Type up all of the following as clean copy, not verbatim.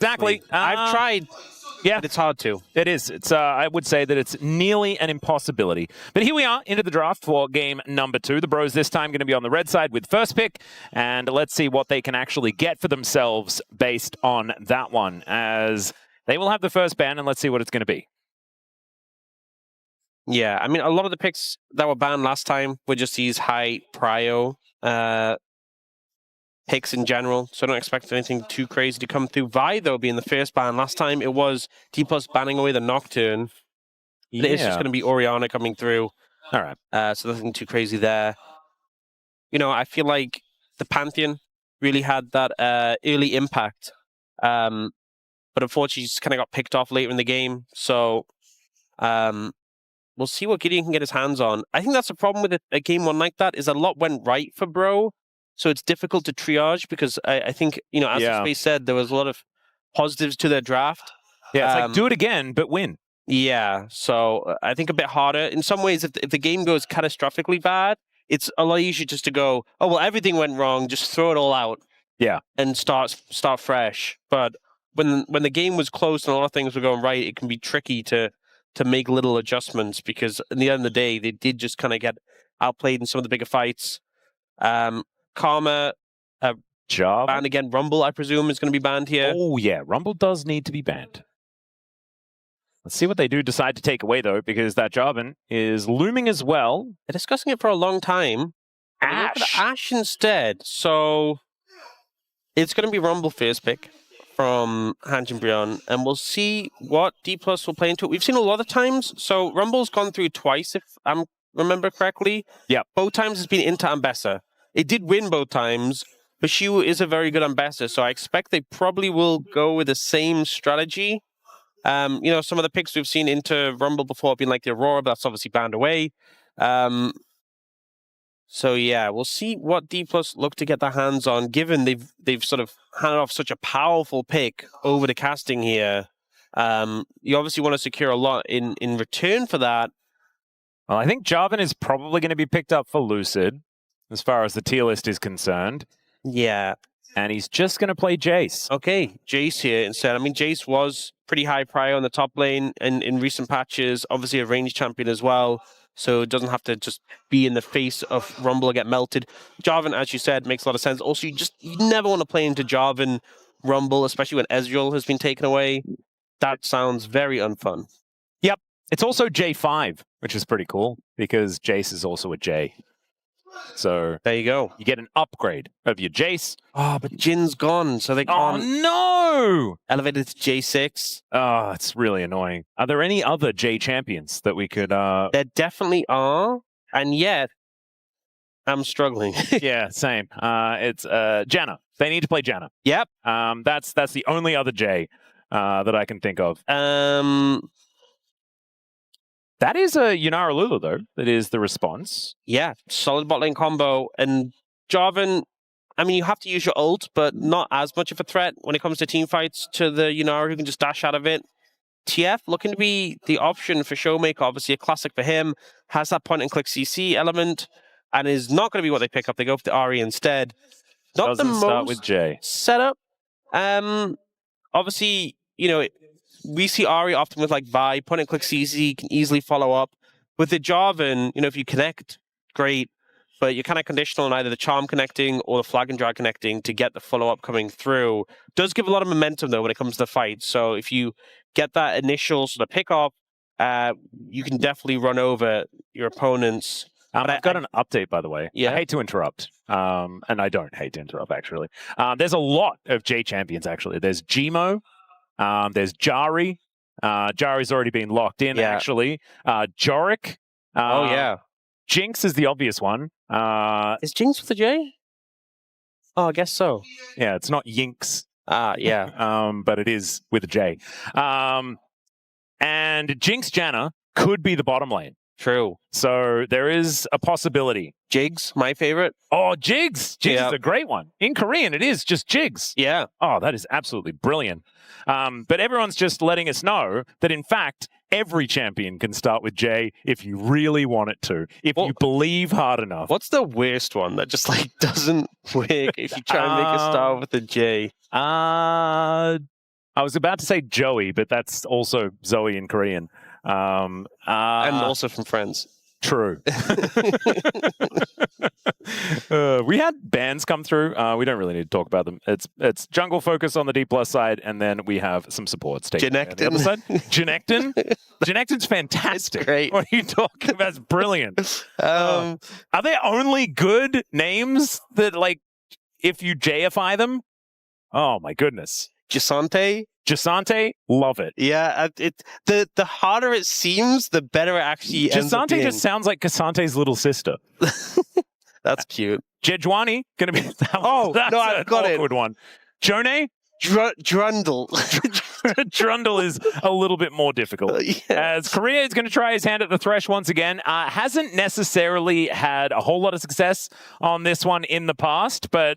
Exactly. I've tried. Yeah, but it's hard to. It is. It's. I would say that it's nearly an impossibility. But here we are into the draft for game number 2. The Bros this time going to be on the red side with first pick, and let's see what they can actually get for themselves based on that one, as they will have the first ban, and let's see what it's going to be. Yeah, I mean, a lot of the picks that were banned last time were just these high prio picks in general, so I don't expect anything too crazy to come through. Vi, though, being the first ban. Last time it was Dplus banning away the Nocturne. Yeah. It's just going to be Orianna coming through. All right. So nothing too crazy there. You know, I feel like the Pantheon really had that early impact. But unfortunately, just kind of got picked off later in the game. So we'll see what GIDEON can get his hands on. I think that's the problem with a game one like that, is a lot went right for Bro. So it's difficult to triage, because I think, you know, as Space said, there was a lot of positives to their draft. Yeah, it's like, do it again, but win. Yeah, so I think a bit harder. In some ways, if the game goes catastrophically bad, it's a lot easier just to go, oh, well, everything went wrong, just throw it all out. Yeah. And start fresh. But when the game was close and a lot of things were going right, it can be tricky to make little adjustments, because at the end of the day, they did just kind of get outplayed in some of the bigger fights. Karma, banned again. Rumble, I presume, is going to be banned here. Oh, yeah. Rumble does need to be banned. Let's see what they do decide to take away, though, because that Jarvan is looming as well. They're discussing it for a long time. Ash instead. So it's going to be Rumble first pick from HANJIN BRION, and we'll see what Dplus will play into it. We've seen a lot of times. So Rumble's gone through twice, if I remember correctly. Yeah. Both times it's been into Ambessa. It did win both times, but Siwoo is a very good ambassador, so I expect they probably will go with the same strategy. You know, some of the picks we've seen into Rumble before have been like the Aurora, but that's obviously banned away. So yeah, we'll see what Dplus look to get their hands on, given they've sort of handed off such a powerful pick over the casting here. You obviously want to secure a lot in return for that. Well, I think Jarvan is probably going to be picked up for Lucid, as far as the tier list is concerned. Yeah. And he's just going to play Jayce. Okay, Jayce here instead. I mean, Jayce was pretty high prio on the top lane in recent patches. Obviously a range champion as well, so it doesn't have to just be in the face of Rumble or get melted. Jarvan, as you said, makes a lot of sense. Also, you never want to play into Jarvan Rumble, especially when Ezreal has been taken away. That sounds very unfun. Yep. It's also J5, which is pretty cool, because Jayce is also a J. So there you go. You get an upgrade of your Jayce. Oh, but Jin's gone, so they can't. Oh, no! Elevate it to J6. Oh, it's really annoying. Are there any other J champions that we could... There definitely are, and yet I'm struggling. Yeah, same. It's Janna. They need to play Janna. Yep. That's the only other J that I can think of. That is a Yunara Lulu, though. That is the response. Yeah, solid bot lane combo. And Jarvan, I mean, you have to use your ult, but not as much of a threat when it comes to team fights to the Yunara who can just dash out of it. TF looking to be the option for ShowMaker, obviously a classic for him. Has that point-and-click CC element, and is not going to be what they pick up. They go for the Ahri instead. Not Doesn't the start most with J. setup. Obviously, you know, we see Ahri often with like Vi, point-and-click CC, can easily follow up. With the Jarvan, you know, if you connect, great, but you're kind of conditional on either the Charm connecting or the Flag and Drag connecting to get the follow-up coming through. Does give a lot of momentum, though, when it comes to the fight. So if you get that initial sort of pick-off, you can definitely run over your opponents. I've got an update, by the way. Yeah. I hate to interrupt, and I don't hate to interrupt, actually. There's a lot of J champions, actually. There's Gmo, there's Jari. Jari's already been locked in, actually. Jorik. Oh, yeah. Jinx is the obvious one. Is Jinx with a J? Oh, I guess so. Yeah, it's not Yinx. Yeah. But it is with a J. And Jinx Janna could be the bottom lane. True. So there is a possibility. Jigs, my favorite. Oh, Jigs. Jigs is a great one. In Korean, it is just Jigs. Yeah. Oh, that is absolutely brilliant. But everyone's just letting us know that, in fact, every champion can start with J if you really want it to, if you believe hard enough. What's the worst one that just like doesn't work if you try and make a start with a J? I was about to say Joey, but that's also Zoe in Korean. And also from Friends. True. We had bands come through. We don't really need to talk about them. It's jungle focus on the Dplus side, and then we have some supports. Genectin. Genectin? Genectin's fantastic. It's great. What are you talking about? It's brilliant. Are there only good names that, like, if you Jayify them? Oh, my goodness. Jasante? Jasante, love it. Yeah, the harder it seems, the better it actually ends up being. Jasante just sounds like Casante's little sister. That's cute. Sejuani, gonna be that's I've got it. Awkward one. Yone? Drundle. Drundle is a little bit more difficult. Yes. As Korea is going to try his hand at the Thresh once again. Hasn't necessarily had a whole lot of success on this one in the past, but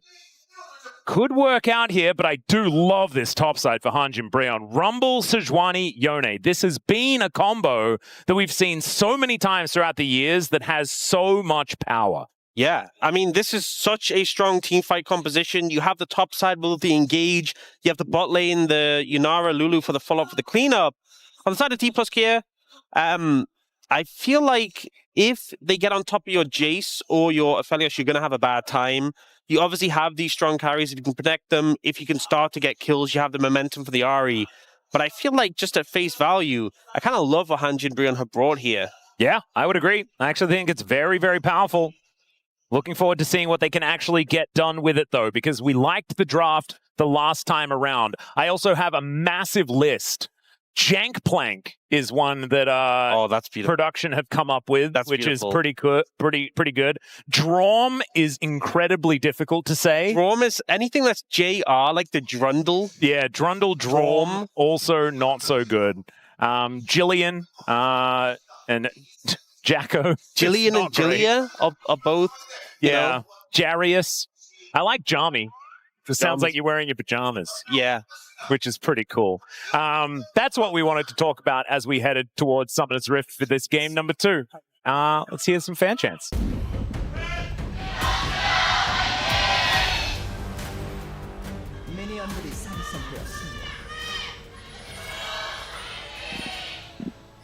could work out here. But I do love this top side for HANJIN BRION. Rumble, Sejuani, Yone. This has been a combo that we've seen so many times throughout the years that has so much power. Yeah, I mean, this is such a strong teamfight composition. You have the top side with the engage. You have the bot lane, the Yunara, Lulu for the follow-up for the cleanup. On the side of Dplus Kia, I feel like if they get on top of your Jayce or your Aphelios, you're going to have a bad time. You obviously have these strong carries. If you can protect them, if you can start to get kills, you have the momentum for the Ahri. But I feel like just at face value, I kind of love what HANJIN BRION have brought here. Yeah, I would agree. I actually think it's very, very powerful. Looking forward to seeing what they can actually get done with it, though, because we liked the draft the last time around. I also have a massive list. Jankplank is one that that's beautiful. Production have come up with, which beautiful. is pretty good. Drom is incredibly difficult to say. Drom is anything that's JR, like the Drundle. Yeah, Drundle, Drom, also not so good. Jillian and Jacko. Jillian and Jilia are both. Yeah. Jarius. I like Jami. It sounds like you're wearing your pajamas. Yeah. Which is pretty cool. That's what we wanted to talk about as we headed towards Summoner's Rift for this game number 2. Let's hear some fan chants.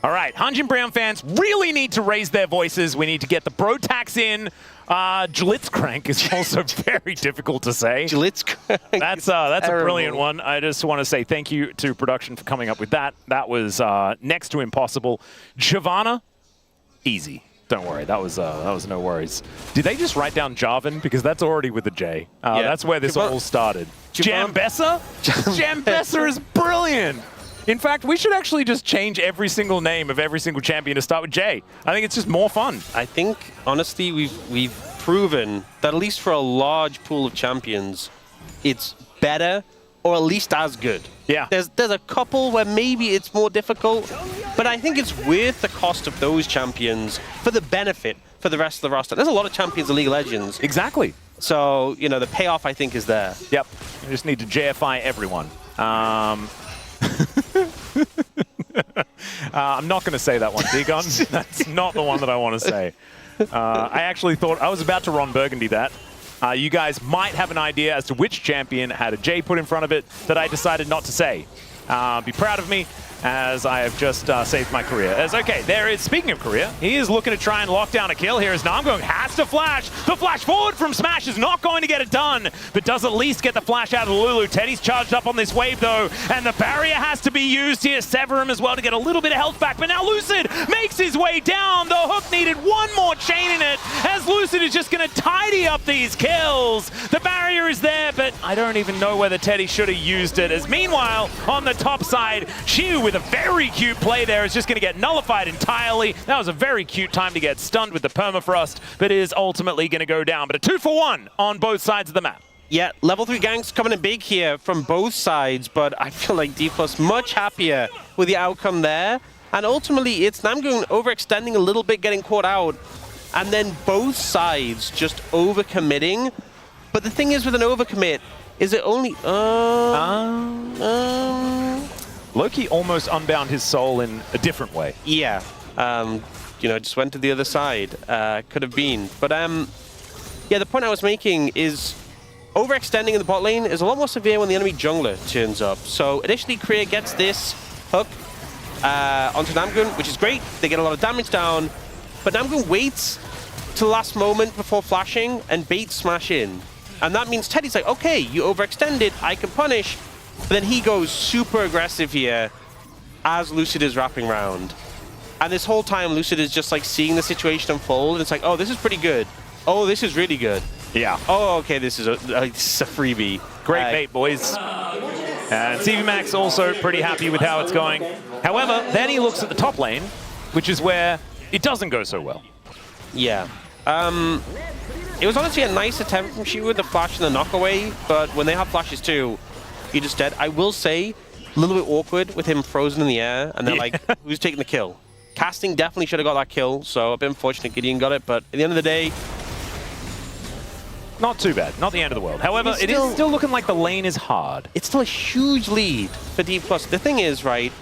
All right, HANJIN BRION fans really need to raise their voices. We need to get the bro tax in. Blitzcrank is also very difficult to say. Blitzcrank. That's a brilliant one. I just want to say thank you to production for coming up with that. That was next to impossible. Giovanna, easy. Don't worry, that was no worries. Did they just write down Jarvan? Because that's already with a J. Yeah. That's where this all started. Jambessa? Jambessa is brilliant. In fact, we should actually just change every single name of every single champion to start with J. I think it's just more fun. I think, honestly, we've proven that at least for a large pool of champions, it's better or at least as good. Yeah. There's a couple where maybe it's more difficult, but I think it's worth the cost of those champions for the benefit for the rest of the roster. There's a lot of champions in League of Legends. Exactly. So, you know, the payoff, I think, is there. Yep. We just need to JFI everyone. I'm not going to say that one, Dagon. That's not the one that I want to say. I actually thought I was about to Ron Burgundy that. You guys might have an idea as to which champion had a J put in front of it that I decided not to say. Be proud of me, as I have just saved my career. Okay, there is, speaking of career, he is looking to try and lock down a kill here as Namgung has to flash. The flash forward from Smash is not going to get it done, but does at least get the flash out of Lulu. Teddy's charged up on this wave though, and the barrier has to be used here. Sever him as well to get a little bit of health back, but now Lucid makes his way down. The hook needed one more chain in it, as Lucid is just going to tidy up these kills. The barrier is there, but I don't even know whether Teddy should have used it, as meanwhile, on the top side, Siwoo with a very cute play there is just going to get nullified entirely. That was a very cute time to get stunned with the permafrost, but is ultimately going to go down. But a 2-for-1 on both sides of the map. Yeah, level 3 ganks coming in big here from both sides, but I feel like Dplus much happier with the outcome there. And ultimately, it's Namgung overextending a little bit, getting caught out, and then both sides just overcommitting. But the thing is with an overcommit, is it only... Loki almost unbound his soul in a different way. Yeah, you know, just went to the other side. Could have been. But yeah, the point I was making is overextending in the bot lane is a lot more severe when the enemy jungler turns up. So initially, Korea gets this hook onto Namgung, which is great. They get a lot of damage down, but Namgung waits to the last moment before flashing and baits smash in. And that means Teddy's like, okay, you overextended, I can punish. But then he goes super aggressive here as Lucid is wrapping around. And this whole time, Lucid is just like seeing the situation unfold, and it's like, oh, this is pretty good. Oh, this is really good. Yeah. Oh, okay, this is a freebie. Great bait, boys. And CV Max also pretty happy with how it's going. However, then he looks at the top lane, which is where it doesn't go so well. Yeah. It was honestly a nice attempt from Siwoo with the flash and the knock away, but when they have flashes too, you're just dead. I will say, a little bit awkward with him frozen in the air, and they're like, who's taking the kill? Casting definitely should have got that kill, so a bit unfortunate Gideon got it, but at the end of the day, not too bad. Not the end of the world. However, it is still looking like the lane is hard. It's still a huge lead for Dplus. The thing is, right,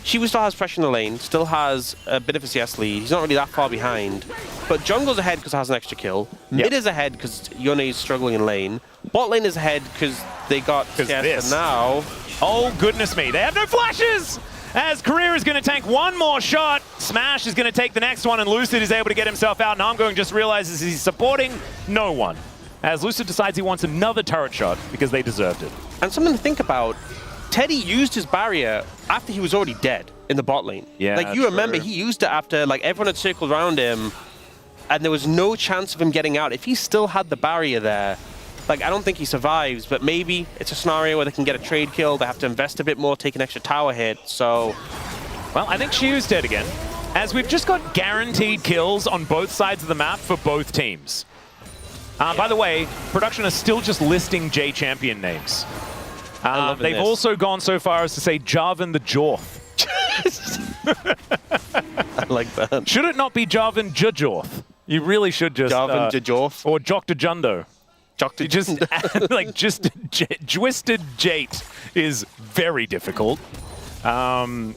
Siwoo still has pressure in the lane, still has a bit of a CS lead. He's not really that far behind. But jungle's ahead because it has an extra kill. Mid is ahead because Yone is struggling in lane. Bot lane is ahead because they got CS, and now... Oh, goodness me. They have no flashes! As Korea is going to tank one more shot, Smash is going to take the next one, and Lucid is able to get himself out. Namgung just realizes he's supporting no one, as Lucid decides he wants another turret shot because they deserved it. And something to think about, Teddy used his barrier after he was already dead in the bot lane. Yeah, like, you remember, he used it after like everyone had circled around him, and there was no chance of him getting out. If he still had the barrier there, like, I don't think he survives, but maybe it's a scenario where they can get a trade kill. They have to invest a bit more, take an extra tower hit, so... Well, I think Siwoo's dead again, as we've just got guaranteed kills on both sides of the map for both teams. By the way, production is still just listing J champion names. They've also gone so far as to say Jarvan the Jorth. I like that. Should it not be Jarvan Jajorth? You really should just... Jarvan Jajorth? Or Jokta Jundo. Just Twisted Jate is very difficult. And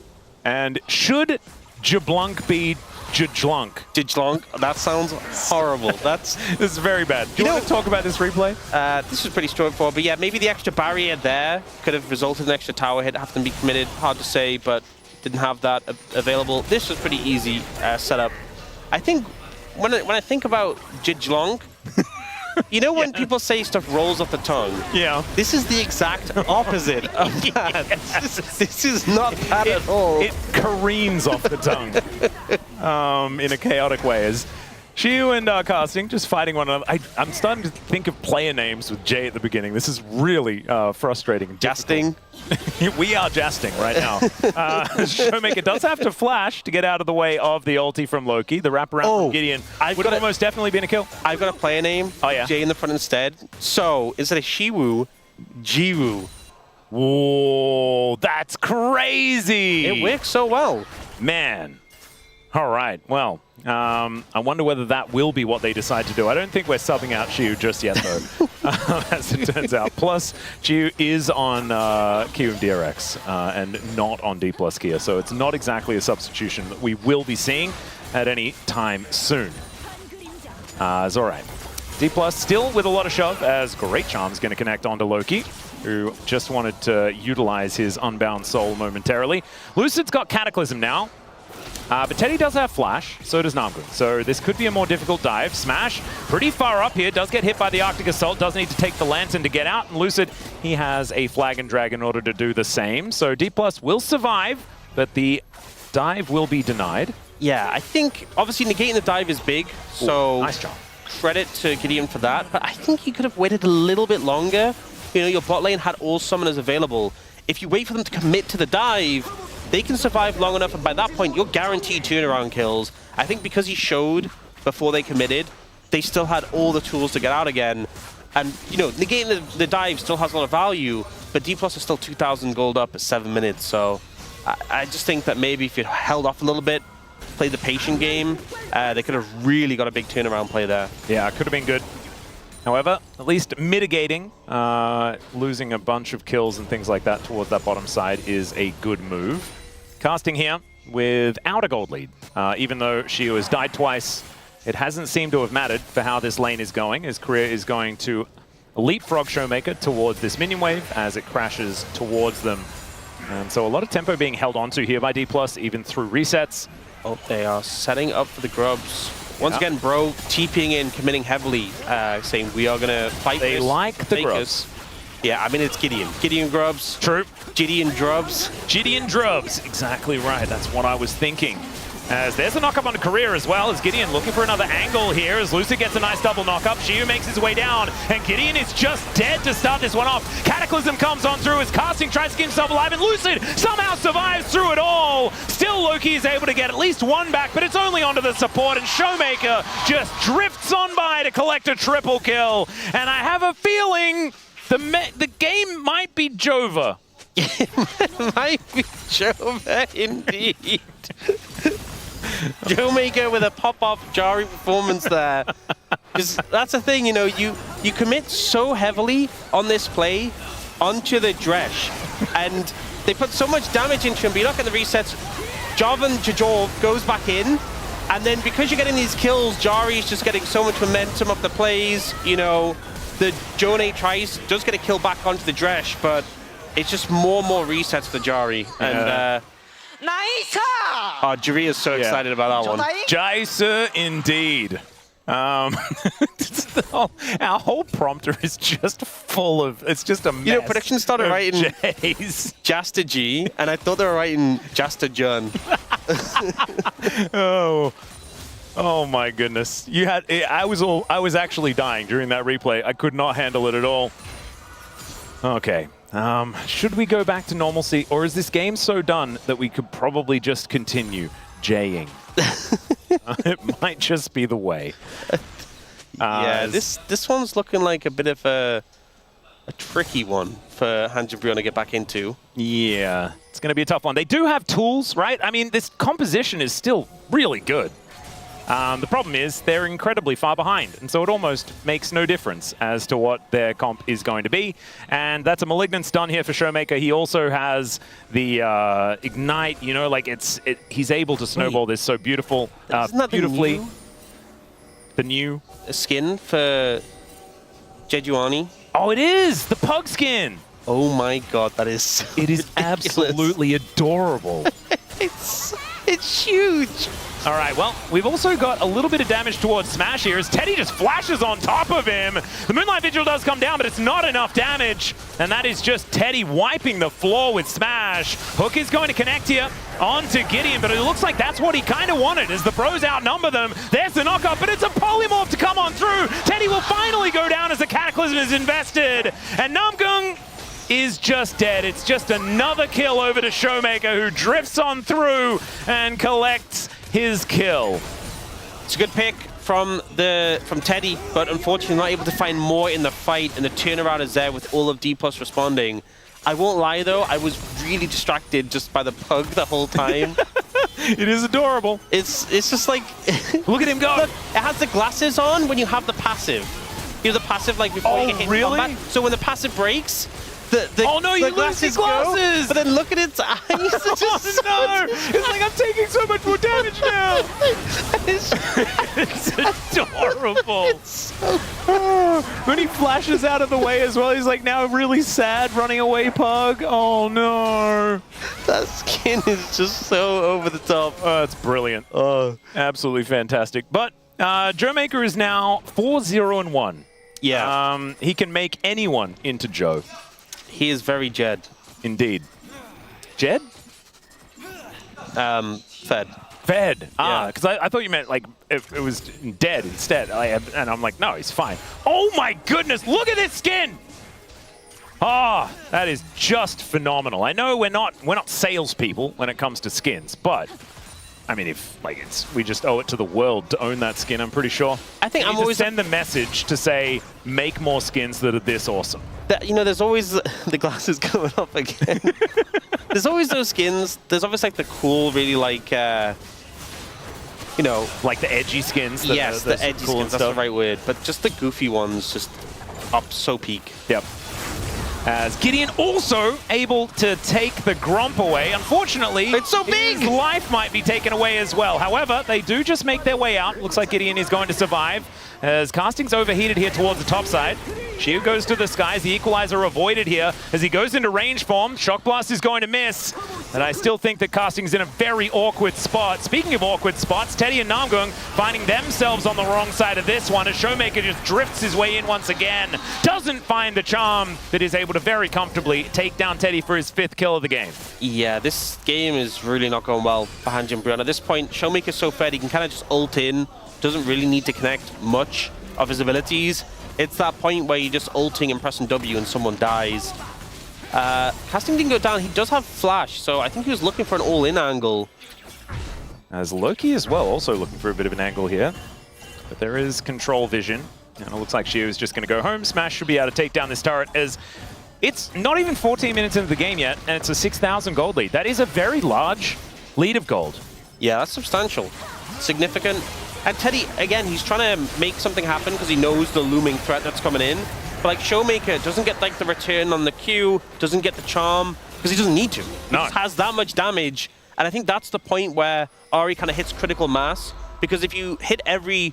should Jablunk be Jajlunk? Jajlunk? That sounds horrible. This is very bad. Do you want to talk about this replay? This was pretty straightforward, but yeah, maybe the extra barrier there could have resulted in an extra tower hit. Have to be committed. Hard to say, but didn't have that available. This was pretty easy setup. I think when I think about Jajlunk, you know when people say stuff rolls off the tongue? Yeah. This is the exact opposite of that. This is not that at all. It careens off the tongue in a chaotic way. As Siwoo and Casting just fighting one another. I'm starting to think of player names with J at the beginning. This is really frustrating. Jasting. We are jasting right now. ShowMaker does have to flash to get out of the way of the ulti from Loki. The wraparound from Gideon would have almost definitely been a kill. I've got a player name. Oh, yeah. J in the front instead. So instead of Siwoo, Jiwoo. Whoa, that's crazy. It works so well. Man. All right, well, I wonder whether that will be what they decide to do. I don't think we're subbing out Siwoo just yet, though, as it turns out. Plus, Siwoo is on QMDRX and not on Dplus Kia, so it's not exactly a substitution that we will be seeing at any time soon. It's all right. Dplus still with a lot of shove, as Great Charm's going to connect onto Loki, who just wanted to utilize his Unbound Soul momentarily. Lucid's got Cataclysm now. But Teddy does have Flash, so does Namgung. So this could be a more difficult dive. Smash, pretty far up here, does get hit by the Arctic Assault, does need to take the Lantern to get out. And Lucid, he has a Flag and Drag in order to do the same. So Dplus will survive, but the dive will be denied. Yeah, I think, obviously, negating the dive is big, so nice job. Credit to Gideon for that. But I think he could have waited a little bit longer. You know, your bot lane had all summoners available. If you wait for them to commit to the dive, they can survive long enough, and by that point, you're guaranteed turnaround kills. I think because he showed before they committed, they still had all the tools to get out again. And, you know, negating the dive still has a lot of value, but Dplus is still 2,000 gold up at 7 minutes. So I just think that maybe if you held off a little bit, played the patient game, they could have really got a big turnaround play there. Yeah, it could have been good. However, at least mitigating, losing a bunch of kills and things like that towards that bottom side is a good move. Casting here without a gold lead. Even though Siwoo has died twice, it hasn't seemed to have mattered for how this lane is going. His career is going to leapfrog ShowMaker towards this minion wave as it crashes towards them. And so a lot of tempo being held onto here by Dplus, even through resets. Oh, they are setting up for the grubs. Once again, bro, TPing in, committing heavily, saying we are going to fight They this. like the grubs. Yeah, I mean, it's Gideon. Gideon grubs. True. Gideon drubs. Gideon drubs. Exactly right. That's what I was thinking. As there's a knock-up on Career as well, as Gideon looking for another angle here, as Lucid gets a nice double knock-up. Siwoo makes his way down, and Gideon is just dead to start this one off. Cataclysm comes on through as Casting tries to keep himself alive, and Lucid somehow survives through it all. Still, Loki is able to get at least one back, but it's only onto the support, and ShowMaker just drifts on by to collect a triple kill. And I have a feeling the game might be Jova. It might be Jova, indeed. ShowMaker with a pop-off Jari performance there. Because that's the thing, you know, you commit so heavily on this play onto the Thresh, and they put so much damage into him, but you look at the resets, Jarvan Jajor goes back in, and then because you're getting these kills, Jari is just getting so much momentum up the plays, you know, the Yone does get a kill back onto the Thresh, but it's just more and more resets for Jari, and Nice! oh, Jari is so excited about that one. Jayce, indeed. Our whole prompter is just full of, it's just a mess. You know, production started writing Jayce. Jasta G, and I thought they were writing Jasta Jun. Oh my goodness. You had, I was actually dying during that replay. I could not handle it at all. Okay. Should we go back to normalcy, or is this game so done that we could probably just continue jaying? It might just be the way. Yeah, this one's looking like a bit of a tricky one for HANJIN BRION to get back into. Yeah, it's going to be a tough one. They do have tools, right? I mean, this composition is still really good. The problem is they're incredibly far behind, and so it almost makes no difference as to what their comp is going to be. And that's a Malignant stun here for ShowMaker. He also has the Ignite, you know, like he's able to snowball this so beautifully. The new skin for Sejuani. Oh, it is! The pug skin! Oh my god, that is so It is ridiculous. absolutely adorable. It's huge. All right, well, we've also got a little bit of damage towards Smash here as Teddy just flashes on top of him. The Moonlight Vigil does come down, but it's not enough damage. And that is just Teddy wiping the floor with Smash. Hook is going to connect here onto Gideon, but it looks like that's what he kind of wanted as the pros outnumber them. There's the knockup, but it's a polymorph to come on through. Teddy will finally go down as the Cataclysm is invested. And Namgung is just dead. It's just another kill over to ShowMaker, who drifts on through and collects his kill. It's a good pick from Teddy, but unfortunately not able to find more in the fight, and the turnaround is there with all of Dplus responding. I won't lie though, I was really distracted just by the pug the whole time. It is adorable. It's just like look at him go. Look, it has the glasses on when you have the passive. You know, the passive like before you get hit in combat. So when the passive breaks, oh no, you lose your glasses! But then look at its eyes. It's just no! It's like I'm taking so much more damage now! It's adorable! It's so when he flashes out of the way as well, he's like now really sad, running away pug. Oh no! That skin is just so over the top. Oh, it's brilliant. Absolutely fantastic. But ShowMaker is now 4-0-1. Yeah. He can make anyone into Joe. He is very Jed. Indeed. Jed? Fed. Fed. Yeah. Because I thought you meant like it was dead instead. And I'm like, no, he's fine. Oh my goodness, look at this skin! That is just phenomenal. I know we're not salespeople when it comes to skins, but I mean, we just owe it to the world to own that skin, I'm pretty sure. I think I'm always send the message to say, make more skins that are this awesome. You know, there's always the glasses coming up again. There's always those skins. There's always like the cool, really like, you know, like the edgy skins. Yes, the edgy skins. That's the right word. But just the goofy ones, just up so peak. Yep. As GIDEON also able to take the Gromp away. Unfortunately, it's so big! His life might be taken away as well. However, they do just make their way out. Looks like GIDEON is going to survive. As casting's overheated here towards the top side. Siwoo goes to the skies. The equalizer avoided here as he goes into range form. Shock Blast is going to miss. And I still think that casting's in a very awkward spot. Speaking of awkward spots, Teddy and Namgung finding themselves on the wrong side of this one as ShowMaker just drifts his way in once again. Doesn't find the charm that is able to very comfortably take down Teddy for his 5th kill of the game. Yeah, this game is really not going well for HANJIN BRION. At this point, ShowMaker's so fed, he can kind of just ult in. Doesn't really need to connect much of his abilities. It's that point where you're just ulting and pressing W and someone dies. Casting didn't go down. He does have flash, so I think he was looking for an all-in angle. As Loki as well, also looking for a bit of an angle here. But there is control vision. And it looks like Siwoo is just going to go home. Smash should be able to take down this turret as it's not even 14 minutes into the game yet, and it's a 6,000 gold lead. That is a very large lead of gold. Yeah, that's substantial. Significant. And Teddy, again, he's trying to make something happen because he knows the looming threat that's coming in. But like ShowMaker doesn't get like the return on the Q, doesn't get the charm, because he doesn't need to. He just has that much damage. And I think that's the point where Ahri kind of hits critical mass. Because if you hit every...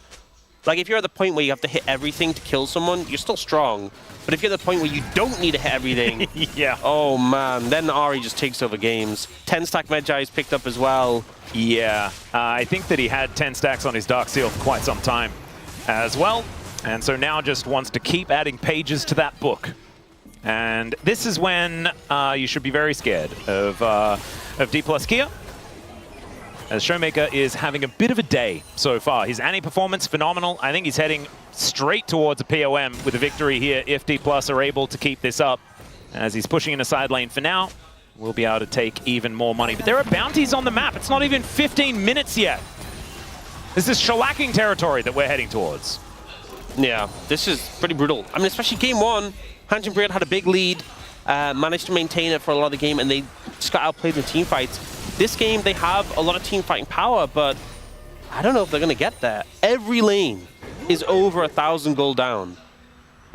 Like, if you're at the point where you have to hit everything to kill someone, you're still strong. But if you're at the point where you don't need to hit everything, yeah. Oh man, then Ahri just takes over games. 10-stack Medjay is picked up as well. Yeah, I think that he had 10 stacks on his Dark Seal for quite some time as well. And so now just wants to keep adding pages to that book. And this is when you should be very scared of Dplus Kia, as ShowMaker is having a bit of a day so far. His Annie performance, phenomenal. I think he's heading straight towards a POM with a victory here if Dplus are able to keep this up. As he's pushing in a side lane for now, we'll be able to take even more money. But there are bounties on the map. It's not even 15 minutes yet. This is shellacking territory that we're heading towards. Yeah, this is pretty brutal. I mean, especially game 1, HANJIN BRION had a big lead, managed to maintain it for a lot of the game, and they just got outplayed in the team fights. This game, they have a lot of team fighting power, but I don't know if they're going to get there. Every lane is over 1,000 gold down.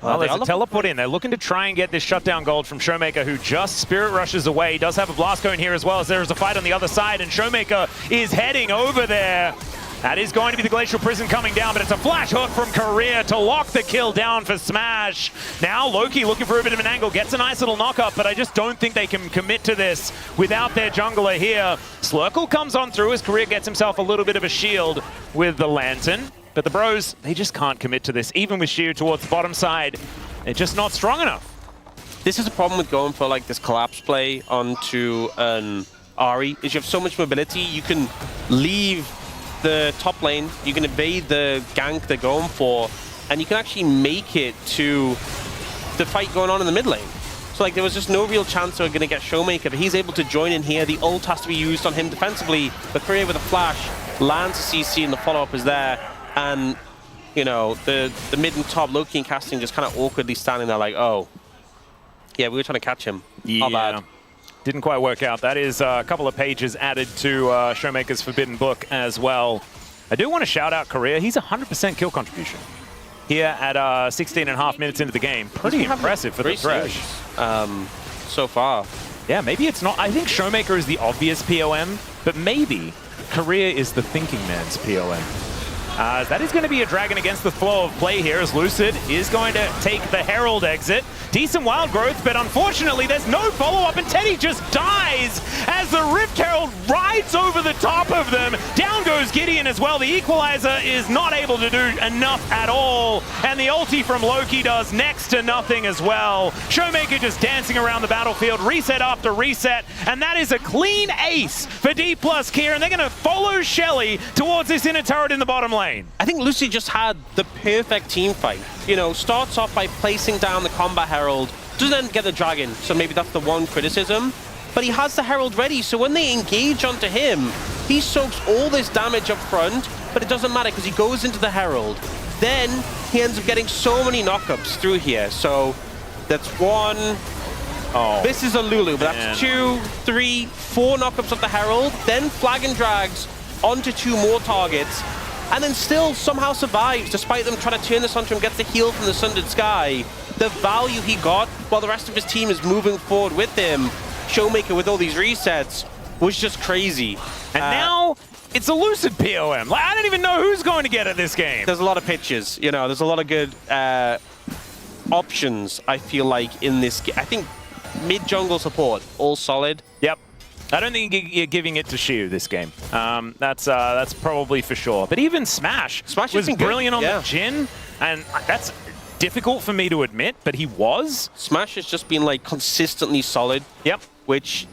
Well, there's a teleport in. They're looking to try and get this shutdown gold from ShowMaker, who just spirit rushes away. He does have a blast cone here as well, as there is a fight on the other side, and ShowMaker is heading over there. That is going to be the Glacial Prison coming down, but it's a flash hook from Korea to lock the kill down for Smash. Now Loki looking for a bit of an angle, gets a nice little knock-up, but I just don't think they can commit to this without their jungler here. Slurkle comes on through as Korea gets himself a little bit of a shield with the Lantern. But the Bros, they just can't commit to this. Even with Siwoo towards the bottom side, they're just not strong enough. This is a problem with going for like this collapse play onto an Ahri, is you have so much mobility, you can leave the top lane, you can evade the gank they're going for, and you can actually make it to the fight going on in the mid lane. So like there was just no real chance they were going to get ShowMaker, but he's able to join in here. The ult has to be used on him defensively, but Korea with a flash lands a CC and the follow-up is there. And, you know, the mid and top Loki and casting just kind of awkwardly standing there like, oh, yeah, we were trying to catch him. Yeah. Bad. Didn't quite work out. That is a couple of pages added to ShowMaker's Forbidden Book as well. I do want to shout out Korea. He's 100% kill contribution here at 16.5 minutes into the game. Pretty impressive for the Thresh. So far. Yeah, maybe it's not. I think ShowMaker is the obvious POM, but maybe Korea is the thinking man's POM. That is going to be a dragon against the flow of play here, as Lucid is going to take the Herald exit. Decent wild growth, but unfortunately there's no follow-up, and Teddy just dies as the Rift Herald rides over the top of them. Down goes GIDEON as well. The Equalizer is not able to do enough at all, and the ulti from Loki does next to nothing as well. ShowMaker just dancing around the battlefield, reset after reset, and that is a clean ace for Dplus Kia, and they're going to follow Shelly towards this inner turret in the bottom lane. I think Lucid just had the perfect team fight. You know, starts off by placing down the Combat Herald, doesn't get the Dragon, so maybe that's the one criticism. But he has the Herald ready, so when they engage onto him, he soaks all this damage up front, but it doesn't matter because he goes into the Herald. Then he ends up getting so many knockups through here. So that's one. Oh, this is a Lulu, but that's 2, 3, 4 knockups of the Herald, then flag and drags onto 2 more targets, and then still somehow survives despite them trying to turn this onto him, gets the heal from the Sundered Sky. the value he got while the rest of his team is moving forward with him, ShowMaker with all these resets, was just crazy. And now it's a Lucid POM. Like, I don't even know who's going to get it this game. There's a lot of pitches, you know, there's a lot of good options, I feel like, in this game. I think mid-jungle support, all solid. Yep. I don't think you're giving it to Siwoo this game. That's probably for sure. But even Smash was brilliant on the Jhin, and that's difficult for me to admit, but he was. Smash has just been like consistently solid. Yep. Which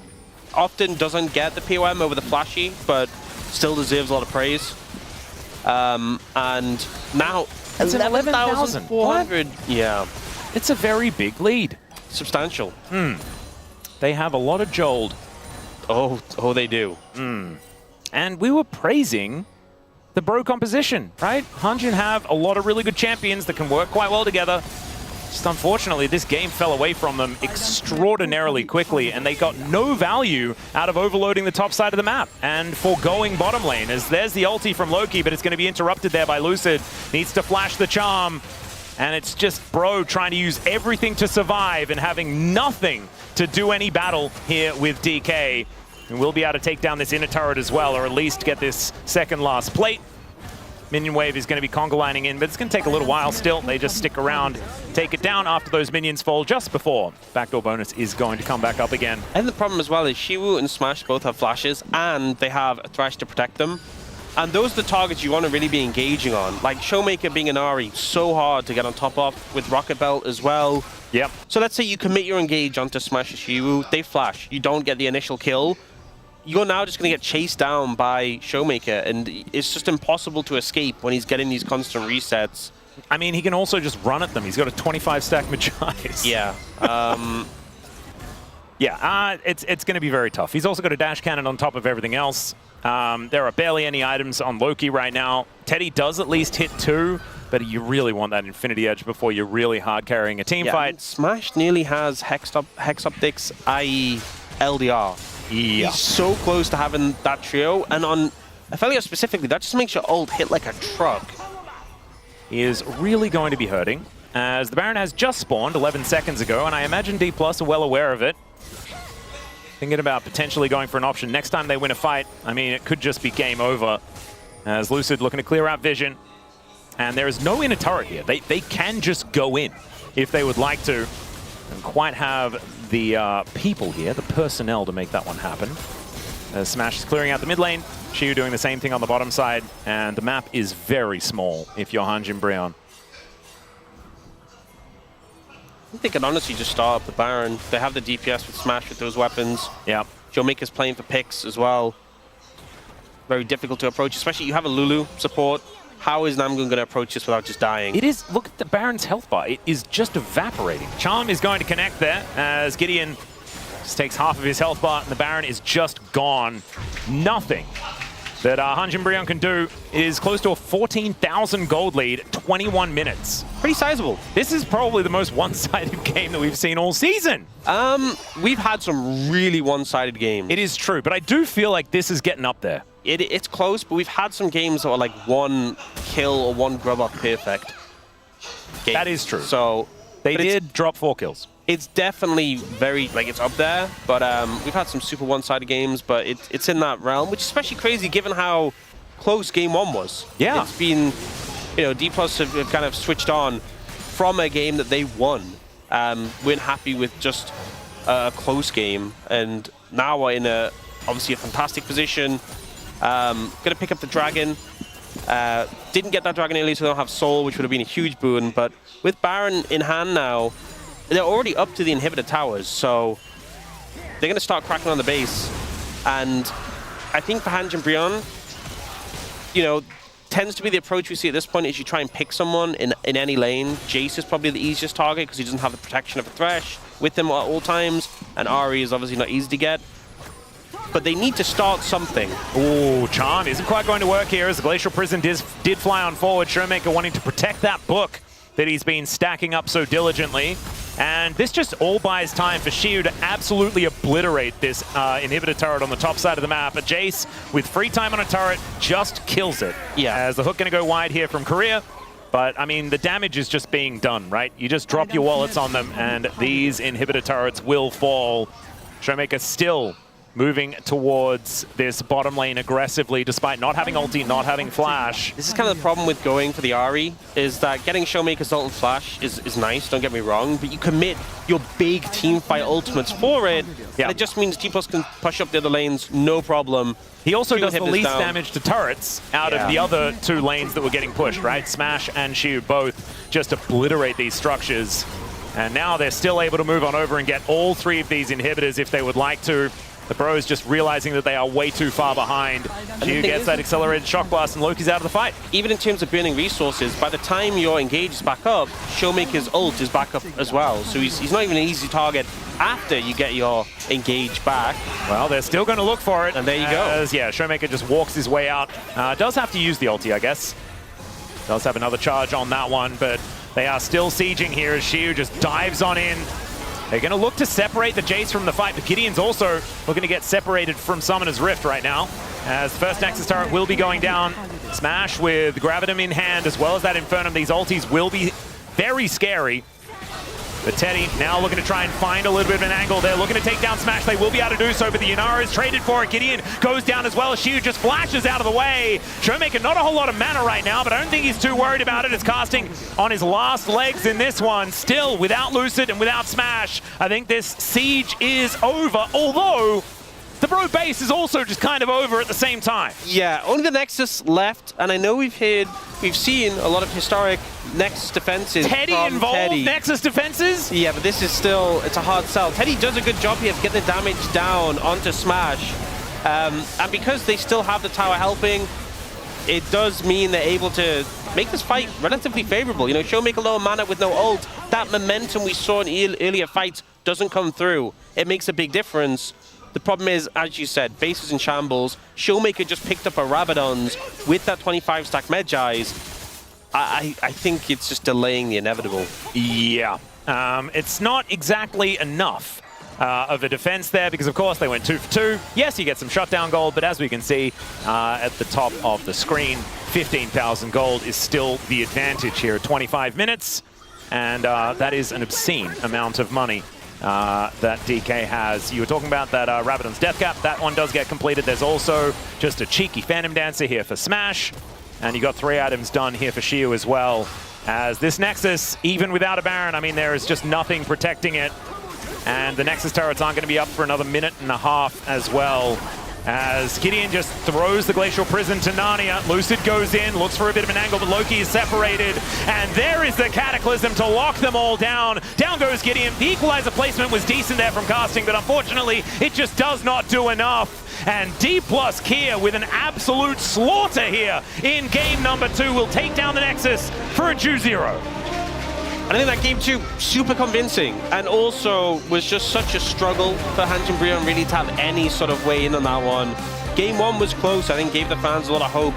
often doesn't get the POM over the flashy, but still deserves a lot of praise. And now it's 11,400. Yeah. It's a very big lead. Substantial. They have a lot of Jold. Oh, they do. And we were praising the bro composition, right? HANJIN have a lot of really good champions that can work quite well together. Just unfortunately, this game fell away from them extraordinarily quickly, and they got no value out of overloading the top side of the map and foregoing bottom lane, as there's the ulti from Loki, but it's going to be interrupted there by Lucid. Needs to flash the charm, and it's just bro trying to use everything to survive and having nothing to do any battle here with DK. And we'll be able to take down this inner turret as well, or at least get this second last plate. Minion wave is going to be conga lining in, but it's going to take a little while still. They just stick around, take it down after those minions fall just before backdoor bonus is going to come back up again. And the problem as well is Siwoo and Smash both have flashes, and they have a Thresh to protect them. And those are the targets you want to really be engaging on. Like ShowMaker being an Ahri, so hard to get on top of, with Rocket Belt as well. Yep. So let's say you commit your engage onto Smash or Siwoo, they flash, you don't get the initial kill. You're now just going to get chased down by ShowMaker, and it's just impossible to escape when he's getting these constant resets. I mean, he can also just run at them. He's got a 25-stack Jayce. Yeah. It's going to be very tough. He's also got a dash cannon on top of everything else. There are barely any items on Loki right now. Teddy does at least hit 2, but you really want that Infinity Edge before you're really hard carrying a team fight. Smash nearly has Hex Optics, i.e. LDR. Yeah. He's so close to having that trio, and on Aphelios specifically, that just makes your ult hit like a truck. He is really going to be hurting, as the Baron has just spawned 11 seconds ago, and I imagine Dplus are well aware of it. Thinking about potentially going for an option. Next time they win a fight, I mean, it could just be game over, as Lucid looking to clear out vision. And there is no inner turret here. They can just go in if they would like to, and quite have the people here, the personnel, to make that one happen. Smash is clearing out the mid lane. Siwoo doing the same thing on the bottom side, and the map is very small if you're HANJIN Brioon. I think they can honestly just start up the Baron. They have the DPS with Smash with those weapons. Yeah. ShowMaker's playing for picks as well. Very difficult to approach, especially you have a Lulu support. How is Namgung going to approach this without just dying? It is, look at the Baron's health bar. It is just evaporating. Charm is going to connect there as GIDEON just takes half of his health bar, and the Baron is just gone. Nothing that HANJIN Brioon can do. Is close to a 14,000 gold lead, 21 minutes. Pretty sizable. This is probably the most one-sided game that we've seen all season. We've had some really one-sided games. It is true, but I do feel like this is getting up there. It's close, but we've had some games that are like one kill or one grub up perfect game. That is true. So they did drop 4 kills. It's definitely very, like, it's up there, but we've had some super one-sided games, but it's in that realm, which is especially crazy given how close game 1 was. Yeah. It's been, you know, Dplus have kind of switched on from a game that they won. Weren't happy with just a close game, and now we're in obviously a fantastic position. Gonna pick up the dragon. Didn't get that dragon early, so they don't have soul, which would have been a huge boon, but with Baron in hand now, they're already up to the inhibitor towers, so they're going to start cracking on the base. And I think for HANJIN Brioon, you know, tends to be the approach we see at this point is you try and pick someone in any lane. Jayce is probably the easiest target because he doesn't have the protection of a Thresh with him at all times, and Ahri is obviously not easy to get. But they need to start something. Oh, Charm isn't quite going to work here as the Glacial Prison did fly on forward. ShowMaker wanting to protect that book that he's been stacking up so diligently. And this just all buys time for Siwoo to absolutely obliterate this inhibitor turret on the top side of the map. But Jayce, with free time on a turret, just kills it. Yeah. As the hook going to go wide here from Korea. But, I mean, the damage is just being done, right? You just drop your wallets on them, and these inhibitor turrets will fall. ShowMaker still moving towards this bottom lane aggressively, despite not having ulti, not having flash. This is kind of the problem with going for the Ahri, is that getting ShowMaker's ult and flash is nice, don't get me wrong, but you commit your big team fight ultimates for it, and it just means Dplus can push up the other lanes, no problem. He also does the least damage to turrets out of the other two lanes that were getting pushed, right? Smash and Siwoo both just obliterate these structures. And now they're still able to move on over and get all three of these inhibitors if they would like to. The Bros just realizing that they are way too far behind. Siwoo gets that accelerated shock blast and Loki's out of the fight. Even in terms of burning resources, by the time your engage is back up, ShowMaker's ult is back up as well. So he's not even an easy target after you get your engage back. Well, they're still going to look for it. And there you go. Yeah, ShowMaker just walks his way out. Does have to use the ulti, I guess. Does have another charge on that one, but they are still sieging here as Siwoo just dives on in. They're going to look to separate the Jayce from the fight, but Gideon's also looking to get separated from Summoner's Rift right now, as the first Nexus turret will be going down. Smash with Gravitum in hand, as well as that Infernum. These ultis will be very scary. But Teddy now looking to try and find a little bit of an angle. They're looking to take down Smash. They will be able to do so, but the Yunara is traded for it. Gideon goes down as well as Siwoo just flashes out of the way. ShowMaker not a whole lot of mana right now, but I don't think he's too worried about it. It's casting on his last legs in this one. Still, without Lucid and without Smash, I think this siege is over, although the Bro base is also just kind of over at the same time. Yeah, only the Nexus left, and I know we've seen a lot of historic Nexus defenses. Teddy involved Nexus defenses? Yeah, but this is still, it's a hard sell. Teddy does a good job here of getting the damage down onto Smash. And because they still have the tower helping, it does mean they're able to make this fight relatively favorable. You know, ShowMaker low mana with no ult. That momentum we saw in earlier fights doesn't come through. It makes a big difference. The problem is, as you said, base is in shambles. ShowMaker just picked up a Rabadon's with that 25-stack Medjay's. I think it's just delaying the inevitable. Yeah. It's not exactly enough of a defense there, because, of course, they went 2 for 2. Yes, you get some shutdown gold, but as we can see at the top of the screen, 15,000 gold is still the advantage here at 25 minutes. And that is an obscene amount of money that DK has. You were talking about that Rabadon's Death Cap. That one does get completed. There's also just a cheeky Phantom Dancer here for Smash. And you got 3 items done here for Siwoo as well. As this Nexus, even without a Baron, I mean, there is just nothing protecting it. And the Nexus turrets aren't going to be up for another minute and a half as well. As Gideon just throws the Glacial Prison to Narnia. Lucid goes in, looks for a bit of an angle, but Loki is separated. And there is the Cataclysm to lock them all down. Down goes Gideon. The equalizer placement was decent there from casting, but unfortunately, it just does not do enough. And Dplus Kia with an absolute slaughter here in game number 2 will take down the Nexus for a 2-0. I think that game 2, super convincing, and also was just such a struggle for HANJIN BRION really to have any sort of way in on that one. Game 1 was close, I think gave the fans a lot of hope.